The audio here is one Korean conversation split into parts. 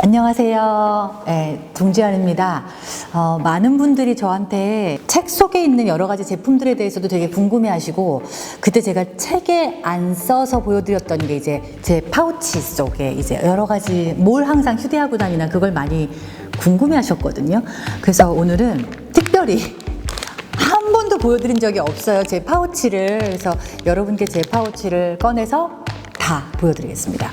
안녕하세요. 네, 동지안입니다. 많은 분들이 저한테 책 속에 있는 여러 가지 제품들에 대해서도 되게 궁금해 하시고, 그때 제가 책에 안 써서 보여드렸던 게 이제 제 파우치 속에 이제 여러 가지 뭘 항상 휴대하고 다니나 그걸 많이 궁금해 하셨거든요. 그래서 오늘은 특별히 한 번도 보여드린 적이 없어요. 제 파우치를. 그래서 여러분께 제 파우치를 꺼내서 다 보여드리겠습니다.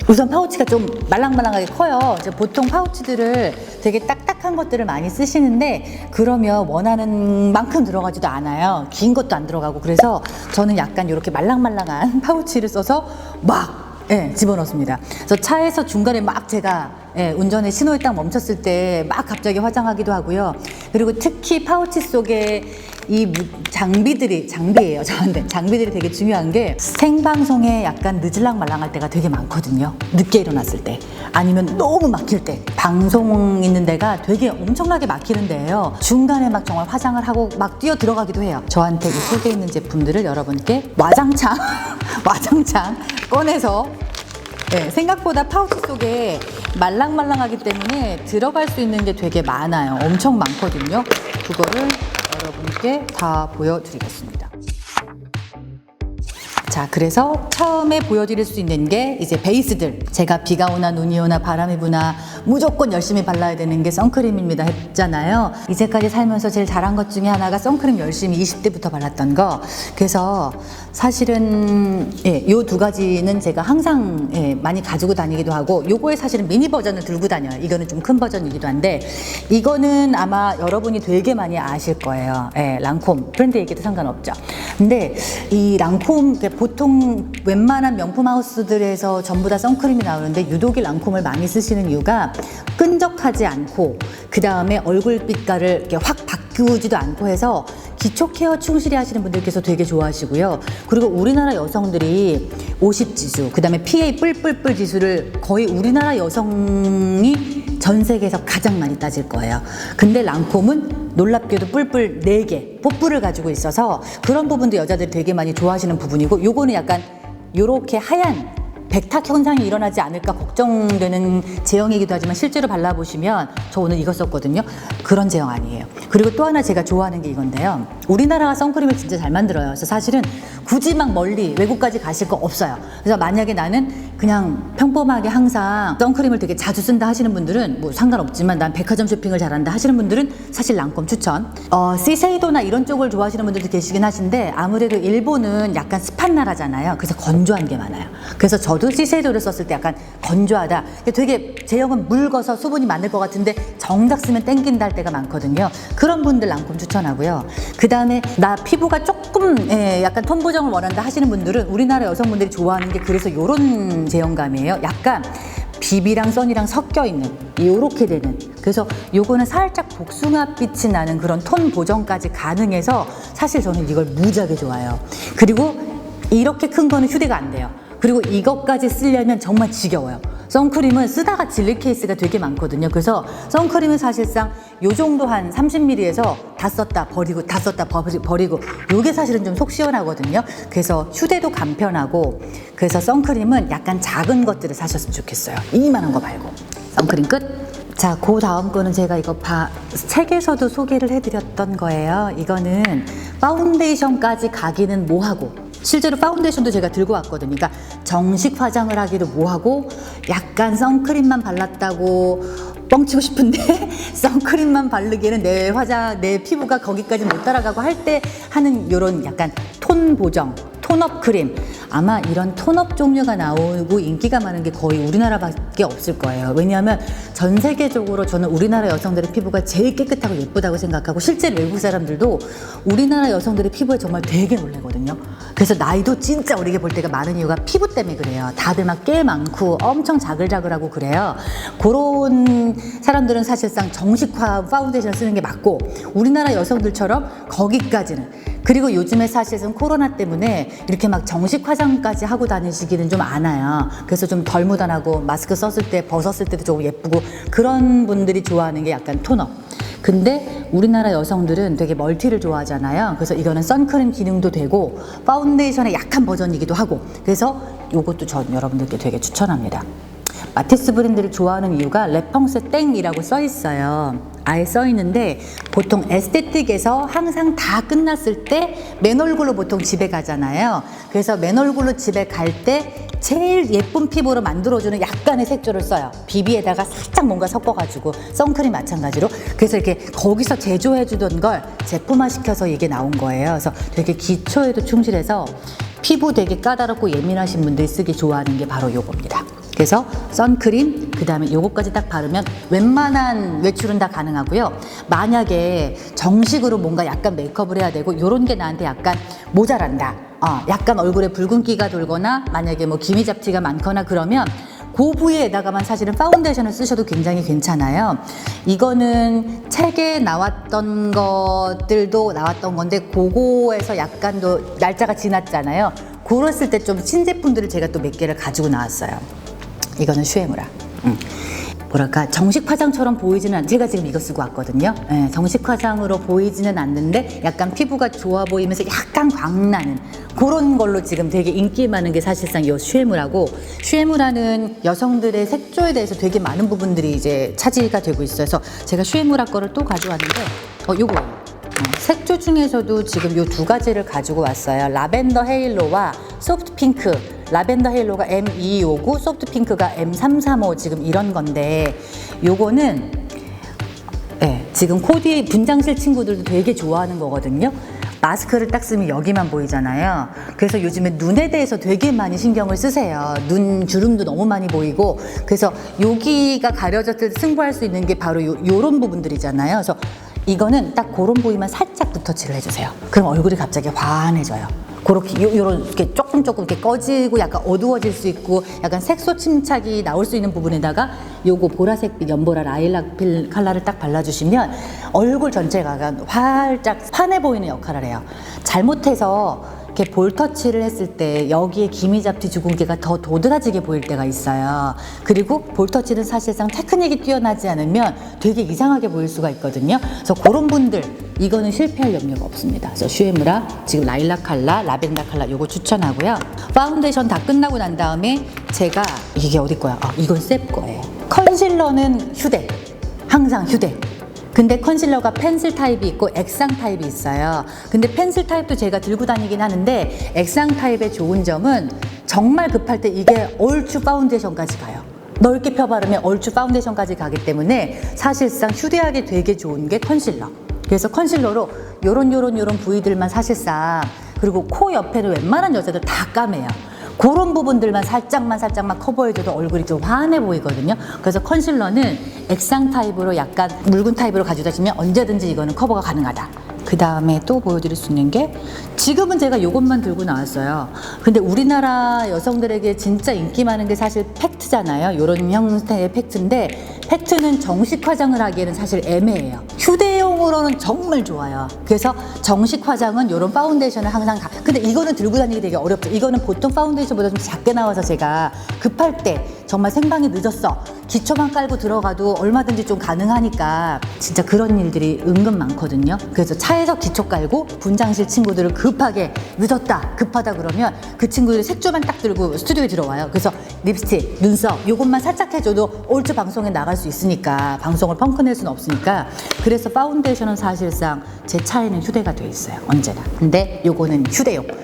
우선 파우치가 좀 말랑말랑하게 커요. 보통 파우치들을 되게 딱딱한 것들을 많이 쓰시는데 그러면 원하는 만큼 들어가지도 않아요. 긴 것도 안 들어가고. 그래서 저는 약간 이렇게 말랑말랑한 파우치를 써서 막 집어넣습니다. 그래서 차에서 중간에 막 제가 운전에 신호에 딱 멈췄을 때 막 갑자기 화장하기도 하고요. 그리고 특히 파우치 속에 이 장비예요. 저한테 장비들이 되게 중요한 게, 생방송에 약간 늦을랑 말랑할 때가 되게 많거든요. 늦게 일어났을 때, 아니면 너무 막힐 때, 방송 있는 데가 되게 엄청나게 막히는 데예요. 중간에 막 정말 화장을 하고 막 뛰어 들어가기도 해요. 저한테 이 속에 있는 제품들을 여러분께 와장창 꺼내서, 생각보다 파우치 속에 말랑말랑하기 때문에 들어갈 수 있는 게 되게 많아요. 엄청 많거든요. 그거를 여러분께 다 보여드리겠습니다. 자, 그래서 처음에 보여드릴 수 있는 게 이제 베이스들. 제가 비가 오나 눈이 오나 바람이 부나 무조건 열심히 발라야 되는 게 선크림입니다 했잖아요. 이제까지 살면서 제일 잘한 것 중에 하나가 선크림 열심히 20대부터 발랐던 거. 그래서 사실은 요 두 가지는 제가 항상 많이 가지고 다니기도 하고, 요거에 사실은 미니 버전을 들고 다녀요. 이거는 좀 큰 버전이기도 한데, 이거는 아마 여러분이 되게 많이 아실 거예요. 랑콤 브랜드 얘기도 상관없죠. 근데 이 랑콤, 보통 웬만한 명품 하우스들에서 전부 다 선크림이 나오는데 유독 이 랑콤을 많이 쓰시는 이유가 끈적하지 않고, 그 다음에 얼굴 빛깔을 이렇게 확 바꾸지도 않고 해서 기초 케어 충실히 하시는 분들께서 되게 좋아하시고요. 그리고 우리나라 여성들이 50 지수, 그 다음에 PA 뿔뿔뿔 지수를 거의 우리나라 여성이 전 세계에서 가장 많이 따질 거예요. 근데 랑콤은 놀랍게도 뿔뿔 4개, 뽀뿔을 가지고 있어서 그런 부분도 여자들이 되게 많이 좋아하시는 부분이고, 요거는 약간 요렇게 하얀 백탁 현상이 일어나지 않을까 걱정되는 제형이기도 하지만, 실제로 발라보시면 저 오늘 이거 썼거든요. 그런 제형 아니에요. 그리고 또 하나 제가 좋아하는 게 이건데요. 우리나라가 선크림을 진짜 잘 만들어요. 그래서 사실은 굳이 막 멀리 외국까지 가실 거 없어요. 그래서 만약에 나는 그냥 평범하게 항상 선크림을 되게 자주 쓴다 하시는 분들은 뭐 상관없지만, 난 백화점 쇼핑을 잘한다 하시는 분들은 사실 랑콤 추천. 시세이도나 이런 쪽을 좋아하시는 분들도 계시긴 하신데, 아무래도 일본은 약간 습한 나라잖아요. 그래서 건조한 게 많아요. 그래서 저도 시세이도를 썼을 때 약간 건조하다, 되게 제형은 묽어서 수분이 많을 것 같은데 정작 쓰면 땡긴다 할 때가 많거든요. 그런 분들 랑콤 추천하고요. 그 다음에 나 피부가 조금 약간 톤 보정을 원한다 하시는 분들은 우리나라 여성분들이 좋아하는 게, 그래서 요런 제형감이에요. 약간 비비랑 선이랑 섞여 있는 요렇게 되는. 그래서 요거는 살짝 복숭아빛이 나는 그런 톤 보정까지 가능해서 사실 저는 이걸 무지하게 좋아해요. 그리고 이렇게 큰 거는 휴대가 안 돼요. 그리고 이것까지 쓰려면 정말 지겨워요. 선크림은 쓰다가 질릴 케이스가 되게 많거든요. 그래서 선크림은 사실상 요 정도 한 30ml에서 다 썼다 버리고 다 썼다 버리고, 요게 사실은 좀 속 시원하거든요. 그래서 휴대도 간편하고, 그래서 선크림은 약간 작은 것들을 사셨으면 좋겠어요. 이만한 거 말고. 선크림 끝. 자, 그 다음 거는 제가 이거 책에서도 소개를 해드렸던 거예요. 이거는 파운데이션까지 가기는 뭐하고, 실제로 파운데이션도 제가 들고 왔거든요. 그러니까 정식 화장을 하기도 뭐하고, 약간 선크림만 발랐다고 뻥치고 싶은데 선크림만 바르기에는 내 피부가 거기까지 못 따라가고 할 때 하는 요런 약간 톤 보정, 톤업 크림. 아마 이런 톤업 종류가 나오고 인기가 많은 게 거의 우리나라밖에 없을 거예요. 왜냐하면 전 세계적으로 저는 우리나라 여성들의 피부가 제일 깨끗하고 예쁘다고 생각하고, 실제로 외국 사람들도 우리나라 여성들의 피부에 정말 되게 놀라거든요. 그래서 나이도 진짜 어리게 볼 때가 많은 이유가 피부 때문에 그래요. 다들 막 깨 많고 엄청 자글자글하고 그래요. 그런 사람들은 사실상 정식화 파운데이션 쓰는 게 맞고, 우리나라 여성들처럼 거기까지는. 그리고 요즘에 사실은 코로나 때문에 이렇게 막 정식 화장까지 하고 다니시기는 좀 안 와요. 그래서 좀 덜 무단하고, 마스크 썼을 때 벗었을 때도 조금 예쁘고, 그런 분들이 좋아하는 게 약간 톤업. 근데 우리나라 여성들은 되게 멀티를 좋아하잖아요. 그래서 이거는 선크림 기능도 되고 파운데이션의 약한 버전이기도 하고, 그래서 이것도 전 여러분들께 되게 추천합니다. 마티스 브랜드를 좋아하는 이유가 레펑스 땡이라고 써 있어요. 아예 써 있는데 보통 에스테틱에서 항상 다 끝났을 때 맨 얼굴로 보통 집에 가잖아요. 그래서 맨 얼굴로 집에 갈 때 제일 예쁜 피부로 만들어주는 약간의 색조를 써요. 비비에다가 살짝 뭔가 섞어가지고, 선크림 마찬가지로. 그래서 이렇게 거기서 제조해주던 걸 제품화시켜서 이게 나온 거예요. 그래서 되게 기초에도 충실해서 피부 되게 까다롭고 예민하신 분들이 쓰기 좋아하는 게 바로 요겁니다. 그래서 선크림, 그 다음에 요거까지 딱 바르면 웬만한 외출은 다 가능하고요. 만약에 정식으로 뭔가 약간 메이크업을 해야 되고 요런 게 나한테 약간 모자란다, 약간 얼굴에 붉은기가 돌거나 만약에 뭐 기미 잡티가 많거나 그러면 그 부위에다가만 사실은 파운데이션을 쓰셔도 굉장히 괜찮아요. 이거는 책에 나왔던 것들도 나왔던 건데 그거에서 약간 더 날짜가 지났잖아요. 그랬을 때 좀 신제품들을 제가 또 몇 개를 가지고 나왔어요. 이거는 슈에무라. 뭐랄까 정식 화장처럼 보이지는 않, 제가 지금 이거 쓰고 왔거든요. 네, 정식 화장으로 보이지는 않는데 약간 피부가 좋아 보이면서 약간 광나는 그런 걸로 지금 되게 인기 많은 게 사실상 이 슈에무라고, 슈에무라는 여성들의 색조에 대해서 되게 많은 부분들이 이제 차지가 되고 있어서 제가 슈에무라 거를 또 가져왔는데 요거 색조 중에서도 지금 요 두 가지를 가지고 왔어요. 라벤더 헤일로와 소프트 핑크. 라벤더 헤일로가 M259, 소프트 핑크가 M335 지금 이런 건데, 요거는 지금 코디 분장실 친구들도 되게 좋아하는 거거든요. 마스크를 딱 쓰면 여기만 보이잖아요. 그래서 요즘에 눈에 대해서 되게 많이 신경을 쓰세요. 눈 주름도 너무 많이 보이고, 그래서 여기가 가려졌을 때 승부할 수 있는 게 바로 요런 부분들이잖아요. 그래서 이거는 딱 그런 부위만 살짝 붓터치를 해주세요. 그럼 얼굴이 갑자기 환해져요. 그렇게 요런 이렇게 조금 이렇게 꺼지고 약간 어두워질 수 있고 약간 색소 침착이 나올 수 있는 부분에다가 요거 보라색빛 연보라 라일락 필 컬러를 딱 발라주시면 얼굴 전체가 활짝 환해 보이는 역할을 해요. 잘못해서 이렇게 볼터치를 했을 때 여기에 기미 잡티 주근깨가 더 도드라지게 보일 때가 있어요. 그리고 볼터치는 사실상 테크닉이 뛰어나지 않으면 되게 이상하게 보일 수가 있거든요. 그래서 그런 분들 이거는 실패할 염려가 없습니다. 그래서 슈에무라 지금 라일락 컬러, 라벤더 컬러 요거 추천하고요. 파운데이션 다 끝나고 난 다음에 제가 이게 어디 거야? 이건 셉 거예요. 컨실러는 휴대, 항상 휴대. 근데 컨실러가 펜슬 타입이 있고 액상 타입이 있어요. 근데 펜슬 타입도 제가 들고 다니긴 하는데 액상 타입의 좋은 점은 정말 급할 때 이게 얼추 파운데이션까지 가요. 넓게 펴 바르면 얼추 파운데이션까지 가기 때문에 사실상 휴대하기 되게 좋은 게 컨실러. 그래서 컨실러로 요런 부위들만 사실상, 그리고 코 옆에는 웬만한 여자들 다 까매요. 그런 부분들만 살짝만 커버해줘도 얼굴이 좀 환해 보이거든요. 그래서 컨실러는 액상 타입으로 약간 묽은 타입으로 가져다시면 언제든지 이거는 커버가 가능하다. 그 다음에 또 보여드릴 수 있는 게, 지금은 제가 이것만 들고 나왔어요. 근데 우리나라 여성들에게 진짜 인기 많은 게 사실 팩트잖아요. 이런 형태의 팩트인데, 팩트는 정식 화장을 하기에는 사실 애매해요. 휴대용으로는 정말 좋아요. 그래서 정식 화장은 이런 파운데이션을 항상 근데 이거는 들고 다니기 되게 어렵죠. 이거는 보통 파운데이션보다 좀 작게 나와서 제가 급할 때 정말 생방이 늦었어, 기초만 깔고 들어가도 얼마든지 좀 가능하니까 진짜 그런 일들이 은근 많거든요. 그래서 차에서 기초 깔고 분장실 친구들을 급하게 늦었다, 급하다 그러면 그 친구들이 색조만 딱 들고 스튜디오에 들어와요. 그래서 립스틱, 눈썹 요것만 살짝 해줘도 얼추 방송에 나갈 수 있으니까, 방송을 펑크낼 수는 없으니까. 그래서 파운데이션은 사실상 제 차에는 휴대가 돼 있어요, 언제나. 근데 요거는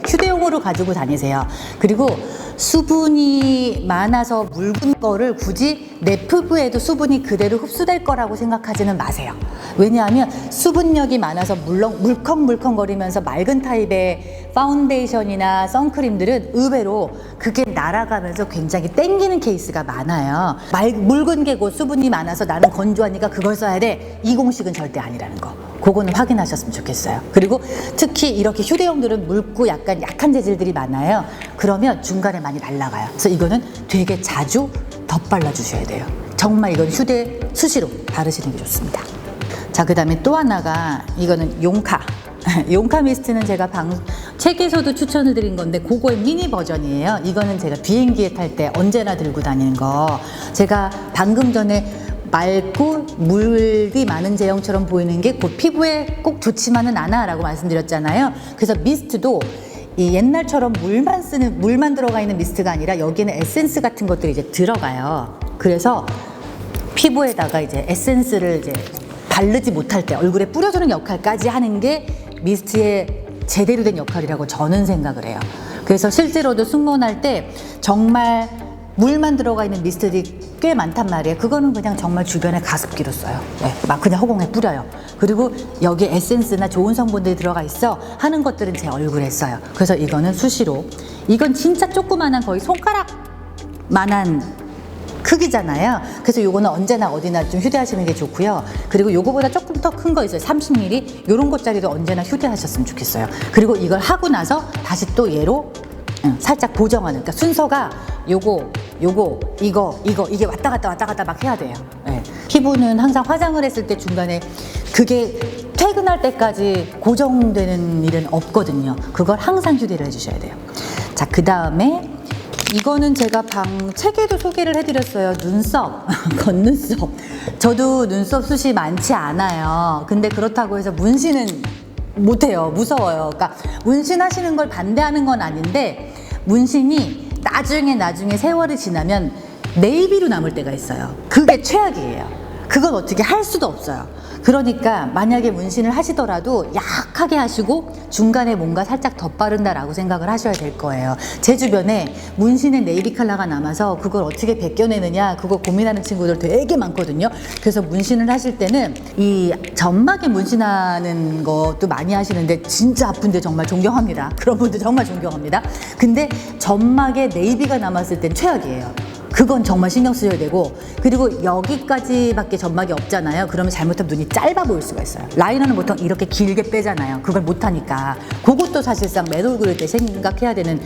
휴대용으로 가지고 다니세요. 그리고 수분이 많아서 묽은 거를 굳이 내 피부에도 수분이 그대로 흡수될 거라고 생각하지는 마세요. 왜냐하면 수분력이 많아서 물컹물컹거리면서 맑은 타입의 파운데이션이나 선크림들은 의외로 그게 날아가면서 굉장히 땡기는 케이스가 많아요. 묽은 게 곧 수분이 많아서 나는 건조하니까 그걸 써야 돼, 이 공식은 절대 아니라는 거. 그거는 확인하셨으면 좋겠어요. 그리고 특히 이렇게 휴대용들은 묽고 약간 약한 재질들이 많아요. 그러면 중간에 많이 날아가요. 그래서 이거는 되게 자주 덧발라 주셔야 돼요. 정말 이건 휴대 수시로 바르시는 게 좋습니다. 자, 그 다음에 또 하나가 이거는 용카. 용카 미스트는 제가 책에서도 추천을 드린 건데 그거의 미니 버전이에요. 이거는 제가 비행기에 탈 때 언제나 들고 다니는 거. 제가 방금 전에 맑고 물이 많은 제형처럼 보이는 게 곧 피부에 꼭 좋지만은 않아 라고 말씀드렸잖아요. 그래서 미스트도 이 옛날처럼 물만 들어가 있는 미스트가 아니라 여기에는 에센스 같은 것들이 이제 들어가요. 그래서 피부에다가 이제 에센스를 이제 바르지 못할 때 얼굴에 뿌려주는 역할까지 하는 게 미스트의 제대로 된 역할이라고 저는 생각을 해요. 그래서 실제로도 승무원할 때 정말 물만 들어가 있는 미스트들이 꽤 많단 말이에요. 그거는 그냥 정말 주변에 가습기로 써요. 네, 막 그냥 허공에 뿌려요. 그리고 여기에 에센스나 좋은 성분들이 들어가 있어 하는 것들은 제 얼굴에 써요. 그래서 이거는 수시로. 이건 진짜 조그만한 거의 손가락만한 크기잖아요. 그래서 요거는 언제나 어디나 좀 휴대하시는 게 좋고요. 그리고 요거보다 조금 더 큰 거 있어요. 30ml. 요런 것짜리도 언제나 휴대하셨으면 좋겠어요. 그리고 이걸 하고 나서 다시 또 얘로 살짝 보정하는, 그러니까 순서가 요거, 이게 왔다 갔다 막 해야 돼요. 네. 피부는 항상 화장을 했을 때 중간에 그게 퇴근할 때까지 고정되는 일은 없거든요. 그걸 항상 휴대를 해주셔야 돼요. 자, 그 다음에 이거는 제가 책에도 소개를 해드렸어요. 눈썹, 겉눈썹. 저도 눈썹 숱이 많지 않아요. 근데 그렇다고 해서 문신은 못해요. 무서워요. 그러니까 문신하시는 걸 반대하는 건 아닌데 문신이 나중에 세월이 지나면 네이비로 남을 때가 있어요. 그게 최악이에요. 그건 어떻게 할 수도 없어요. 그러니까 만약에 문신을 하시더라도 약하게 하시고 중간에 뭔가 살짝 덧바른다라고 생각을 하셔야 될 거예요. 제 주변에 문신에 네이비 컬러가 남아서 그걸 어떻게 벗겨내느냐 그거 고민하는 친구들 되게 많거든요. 그래서 문신을 하실 때는 이 점막에 문신하는 것도 많이 하시는데 진짜 아픈데 정말 존경합니다. 그런 분들 정말 존경합니다. 근데 점막에 네이비가 남았을 땐 최악이에요. 그건 정말 신경 쓰셔야 되고, 그리고 여기까지밖에 점막이 없잖아요. 그러면 잘못하면 눈이 짧아 보일 수가 있어요. 라이너는 보통 이렇게 길게 빼잖아요. 그걸 못하니까 그것도 사실상 맨얼 그릴 때 생각해야 되는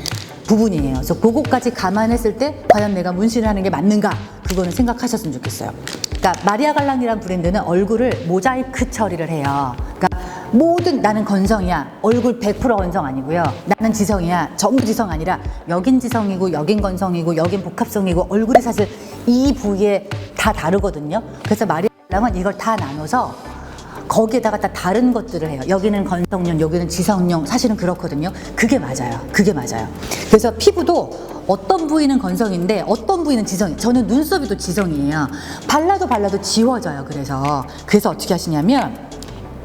부분이에요. 그래서 그것까지 감안했을 때 과연 내가 문신을 하는 게 맞는가, 그거는 생각하셨으면 좋겠어요. 그러니까 마리아 갈랑이라는 브랜드는 얼굴을 모자이크 처리를 해요. 그러니까 모든, 나는 건성이야, 얼굴 100% 건성 아니고요. 나는 지성이야, 전부 지성 아니라 여긴 지성이고 여긴 건성이고 여긴 복합성이고, 얼굴이 사실 이 부위에 다 다르거든요. 그래서 마리아 갈랑은 이걸 다 나눠서 거기에다가 다 다른 것들을 해요. 여기는 건성용, 여기는 지성용. 사실은 그렇거든요. 그게 맞아요. 그게 맞아요. 그래서 피부도 어떤 부위는 건성인데 어떤 부위는 지성이에요. 저는 눈썹이 또 지성이에요. 발라도 지워져요. 그래서 어떻게 하시냐면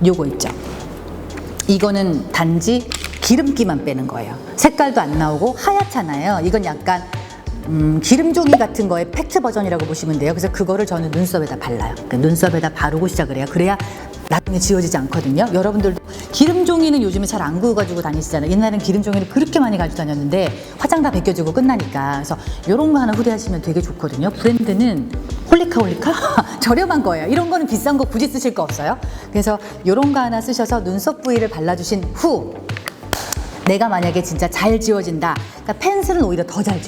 요거 있죠. 이거는 단지 기름기만 빼는 거예요. 색깔도 안 나오고 하얗잖아요. 이건 약간 기름종이 같은 거의 팩트 버전이라고 보시면 돼요. 그래서 그거를 저는 눈썹에다 발라요. 그러니까 눈썹에다 바르고 시작을 해요. 그래야 나중에 지워지지 않거든요. 여러분들도 기름종이는 요즘에 잘 안 구워가지고 다니시잖아요. 옛날엔 기름종이를 그렇게 많이 가지고 다녔는데 화장 다 벗겨지고 끝나니까. 그래서 이런 거 하나 후대하시면 되게 좋거든요. 브랜드는 홀리카 저렴한 거예요. 이런 거는 비싼 거 굳이 쓰실 거 없어요. 그래서 이런 거 하나 쓰셔서 눈썹 부위를 발라주신 후, 내가 만약에 진짜 잘 지워진다. 그러니까 펜슬은 오히려 더 잘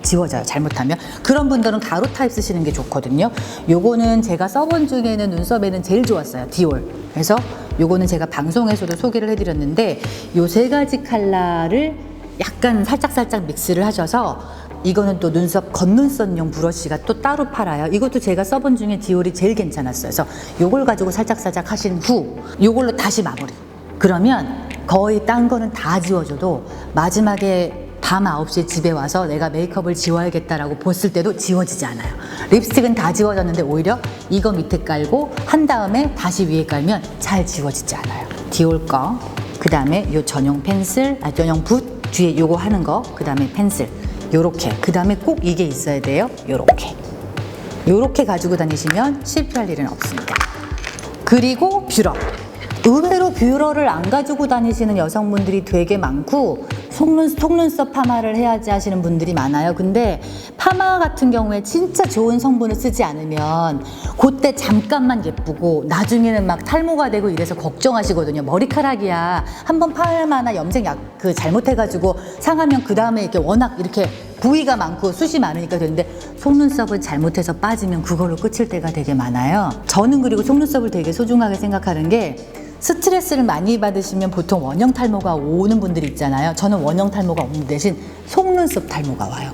지워져요. 잘못하면. 그런 분들은 가루 타입 쓰시는 게 좋거든요. 요거는 제가 써본 중에는 눈썹에는 제일 좋았어요. 디올. 그래서 요거는 제가 방송에서도 소개를 해드렸는데 요 세 가지 컬러를 약간 살짝 믹스를 하셔서, 이거는 또 눈썹 겉눈썹용 브러쉬가 또 따로 팔아요. 이것도 제가 써본 중에 디올이 제일 괜찮았어요. 그래서 요걸 가지고 살짝 하신 후 요걸로 다시 마무리. 그러면 거의 딴 거는 다 지워져도 마지막에 밤 9시에 집에 와서 내가 메이크업을 지워야겠다라고 봤을 때도 지워지지 않아요. 립스틱은 다 지워졌는데 오히려 이거 밑에 깔고 한 다음에 다시 위에 깔면 잘 지워지지 않아요. 디올 거, 그 다음에 요 전용 펜슬, 전용 붓 뒤에 요거 하는 거, 그 다음에 펜슬 요렇게, 그 다음에 꼭 이게 있어야 돼요. 요렇게 가지고 다니시면 실패할 일은 없습니다. 그리고 뷰러. 의외로 뷰러를 안 가지고 다니시는 여성분들이 되게 많고, 속눈썹 파마를 해야지 하시는 분들이 많아요. 근데 파마 같은 경우에 진짜 좋은 성분을 쓰지 않으면 그때 잠깐만 예쁘고 나중에는 막 탈모가 되고 이래서 걱정하시거든요. 머리카락이야, 한번 파마나 염색 잘못해가지고 상하면 그 다음에 이렇게 워낙 이렇게 부위가 많고 숱이 많으니까 되는데, 속눈썹을 잘못해서 빠지면 그걸로 끝일 때가 되게 많아요. 저는 그리고 속눈썹을 되게 소중하게 생각하는 게, 스트레스를 많이 받으시면 보통 원형 탈모가 오는 분들이 있잖아요. 저는 원형 탈모가 없는 대신 속눈썹 탈모가 와요.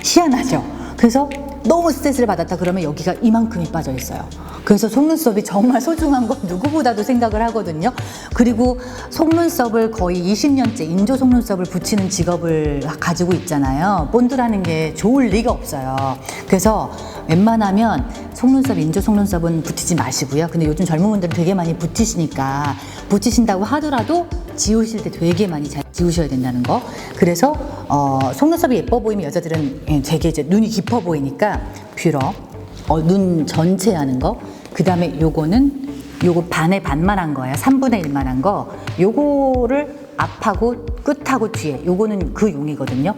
희한하죠? 그래서 너무 스트레스를 받았다 그러면 여기가 이만큼이 빠져 있어요. 그래서 속눈썹이 정말 소중한 건 누구보다도 생각을 하거든요. 그리고 속눈썹을 거의 20년째 인조 속눈썹을 붙이는 직업을 가지고 있잖아요. 본드라는 게 좋을 리가 없어요. 그래서 웬만하면 속눈썹, 인조 속눈썹은 붙이지 마시고요. 근데 요즘 젊은 분들은 되게 많이 붙이시니까 붙이신다고 하더라도 지우실 때 되게 많이 잘 지우셔야 된다는 거. 그래서 속눈썹이 예뻐 보이면 여자들은 되게 이제 눈이 깊어 보이니까 뷰러, 눈 전체 하는 거. 그 다음에 요거 반의 반만 한 거예요. 3분의 1만 한 거. 요거를 앞하고 끝하고 뒤에 요거는 그 용이거든요.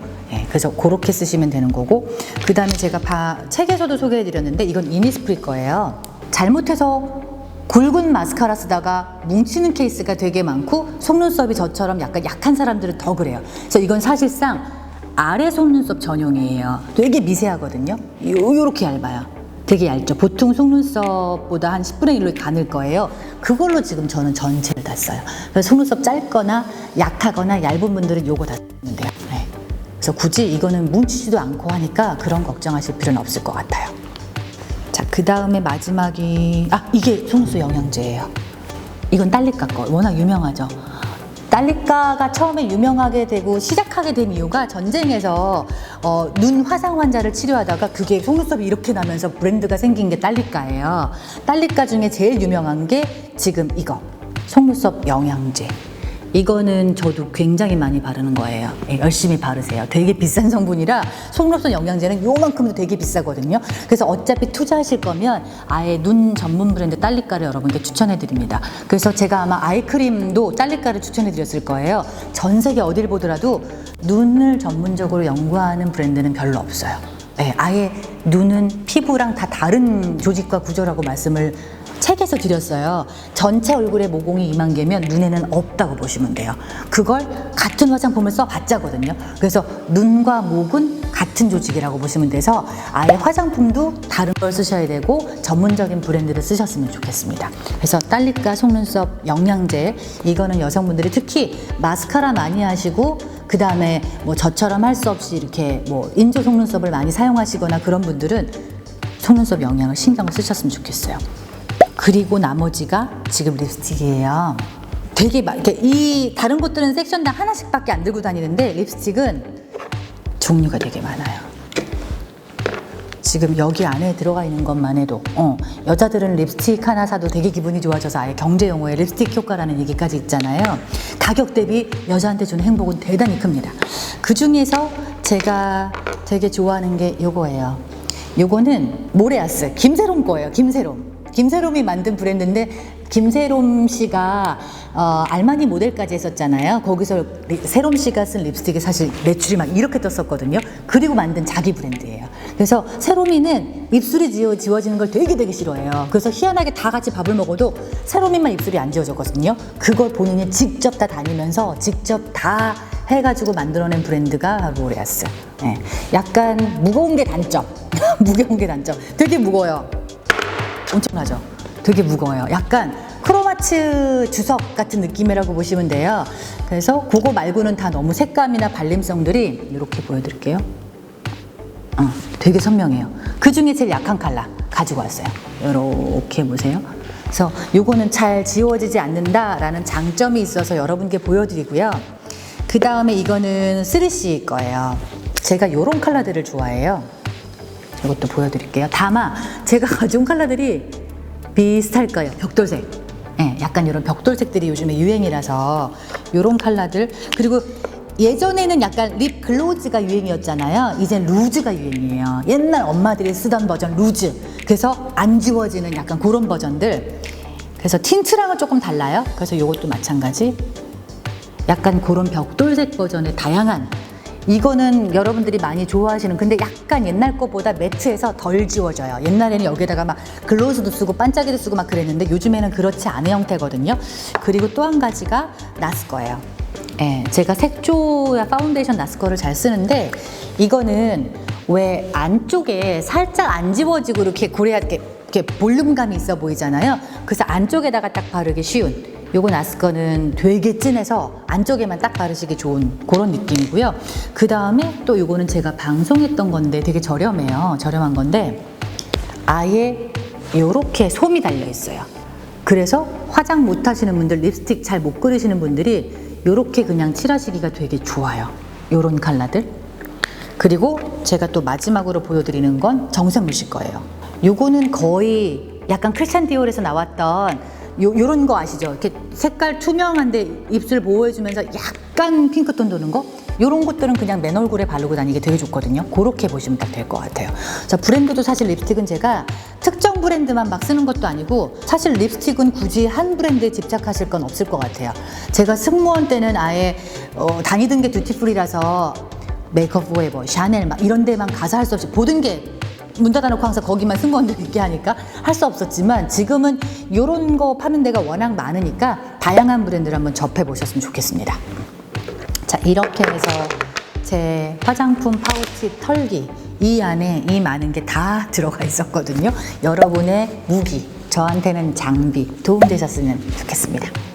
그래서 그렇게 쓰시면 되는 거고, 그 다음에 제가 책에서도 소개해 드렸는데 이건 이니스프리 거예요. 잘못해서 굵은 마스카라 쓰다가 뭉치는 케이스가 되게 많고 속눈썹이 저처럼 약간 약한 사람들은 더 그래요. 그래서 이건 사실상 아래 속눈썹 전용이에요. 되게 미세하거든요. 요렇게 얇아요. 되게 얇죠. 보통 속눈썹보다 한 10분의 1로 가늘 거예요. 그걸로 지금 저는 전체를 다 써요. 그래서 속눈썹 짧거나 약하거나 얇은 분들은 요거 다 쓰면 돼요. 그래서 굳이 이거는 뭉치지도 않고 하니까 그런 걱정하실 필요는 없을 것 같아요. 자, 그 다음에 마지막이 이게 속눈썹 영양제예요. 이건 딸리카 거. 워낙 유명하죠. 딸리카가 처음에 유명하게 되고 시작하게 된 이유가 전쟁에서 눈 화상 환자를 치료하다가 그게 속눈썹이 이렇게 나면서 브랜드가 생긴 게 딸리카예요. 딸리카 중에 제일 유명한 게 지금 이거 속눈썹 영양제. 이거는 저도 굉장히 많이 바르는 거예요. 열심히 바르세요. 되게 비싼 성분이라 속눈썹 영양제는 요만큼도 되게 비싸거든요. 그래서 어차피 투자하실 거면 아예 눈 전문 브랜드 딸리카를 여러분께 추천해 드립니다. 그래서 제가 아마 아이크림도 딸리카를 추천해 드렸을 거예요. 전 세계 어딜 보더라도 눈을 전문적으로 연구하는 브랜드는 별로 없어요. 아예 눈은 피부랑 다 다른 조직과 구조라고 말씀을 책에서 드렸어요. 전체 얼굴에 모공이 2만 개면 눈에는 없다고 보시면 돼요. 그걸 같은 화장품을 써봤자거든요. 그래서 눈과 목은 같은 조직이라고 보시면 돼서 아예 화장품도 다른 걸 쓰셔야 되고 전문적인 브랜드를 쓰셨으면 좋겠습니다. 그래서 딸리카 속눈썹 영양제, 이거는 여성분들이 특히 마스카라 많이 하시고 그 다음에 뭐 저처럼 할 수 없이 이렇게 뭐 인조 속눈썹을 많이 사용하시거나 그런 분들은 속눈썹 영양을 신경을 쓰셨으면 좋겠어요. 그리고 나머지가 지금 립스틱이에요. 되게 이렇게 이 다른 곳들은 섹션당 하나씩밖에 안 들고 다니는데 립스틱은 종류가 되게 많아요. 지금 여기 안에 들어가 있는 것만 해도 여자들은 립스틱 하나 사도 되게 기분이 좋아져서 아예 경제 용어에 립스틱 효과라는 얘기까지 있잖아요. 가격 대비 여자한테 주는 행복은 대단히 큽니다. 그 중에서 제가 되게 좋아하는 게 요거예요. 요거는 모레아스 김세롬 거예요. 김세롬이 만든 브랜드인데 김세롬 씨가 알마니 모델까지 했었잖아요. 거기서 세롬 씨가 쓴 립스틱이 사실 매출이 막 이렇게 떴었거든요. 그리고 만든 자기 브랜드예요. 그래서 세롬이는 입술이 지워지는 걸 되게 싫어해요. 그래서 희한하게 다 같이 밥을 먹어도 세롬이만 입술이 안 지워졌거든요. 그걸 본인이 직접 다 다니면서 직접 다 해가지고 만들어낸 브랜드가 모레아스. 약간 무거운 게 단점. 무거운 게 단점. 되게 무거워요. 엄청나죠? 되게 무거워요. 약간 크로마츠 주석 같은 느낌이라고 보시면 돼요. 그래서 그거 말고는 다 너무 색감이나 발림성들이 이렇게 보여드릴게요. 되게 선명해요. 그 중에 제일 약한 컬러 가지고 왔어요. 이렇게 보세요. 그래서 요거는 잘 지워지지 않는다라는 장점이 있어서 여러분께 보여드리고요. 그 다음에 이거는 3C 거예요. 제가 요런 컬러들을 좋아해요. 이것도 보여드릴게요. 다만 제가 가져온 컬러들이 비슷할 거예요. 벽돌색. 약간 이런 벽돌색들이 요즘에 유행이라서 이런 컬러들. 그리고 예전에는 약간 립 글로즈가 유행이었잖아요. 이젠 루즈가 유행이에요. 옛날 엄마들이 쓰던 버전 루즈. 그래서 안 지워지는 약간 그런 버전들. 그래서 틴트랑은 조금 달라요. 그래서 이것도 마찬가지. 약간 그런 벽돌색 버전의 다양한, 이거는 여러분들이 많이 좋아하시는, 근데 약간 옛날 거보다 매트해서 덜 지워져요. 옛날에는 여기다가 막 글로스도 쓰고 반짝이도 쓰고 막 그랬는데 요즘에는 그렇지 않은 형태거든요. 그리고 또 한 가지가 나스거예요. 제가 색조야 파운데이션 나스거를 잘 쓰는데 이거는 왜 안쪽에 살짝 안 지워지고 이렇게 이렇게 볼륨감이 있어 보이잖아요. 그래서 안쪽에다가 딱 바르기 쉬운, 요거 나스거는 되게 진해서 안쪽에만 딱 바르시기 좋은 그런 느낌이고요. 그 다음에 또 요거는 제가 방송했던 건데 되게 저렴해요. 저렴한 건데 아예 요렇게 솜이 달려 있어요. 그래서 화장 못 하시는 분들, 립스틱 잘 못 그리시는 분들이 요렇게 그냥 칠하시기가 되게 좋아요. 요런 컬러들. 그리고 제가 또 마지막으로 보여드리는 건 정샘물씨 거예요. 요거는 거의 약간 크리스찬 디올에서 나왔던 요런 거 아시죠? 이렇게 색깔 투명한데 입술 보호해주면서 약간 핑크톤 도는 거? 요런 것들은 그냥 맨 얼굴에 바르고 다니기 되게 좋거든요. 그렇게 보시면 딱 될 것 같아요. 자, 브랜드도 사실 립스틱은 제가 특정 브랜드만 막 쓰는 것도 아니고 사실 립스틱은 굳이 한 브랜드에 집착하실 건 없을 것 같아요. 제가 승무원 때는 아예 다니던 게 듀티프리라서 메이크업 포에버, 샤넬 막 이런 데만 가서 할 수 없이 모든 게 문 닫아놓고 항상 거기만 승무원들 있게 하니까 할 수 없었지만 지금은 이런 거 파는 데가 워낙 많으니까 다양한 브랜드를 한번 접해 보셨으면 좋겠습니다. 자, 이렇게 해서 제 화장품 파우치 털기 이 안에 이 많은 게 다 들어가 있었거든요. 여러분의 무기, 저한테는 장비 도움되셨으면 좋겠습니다.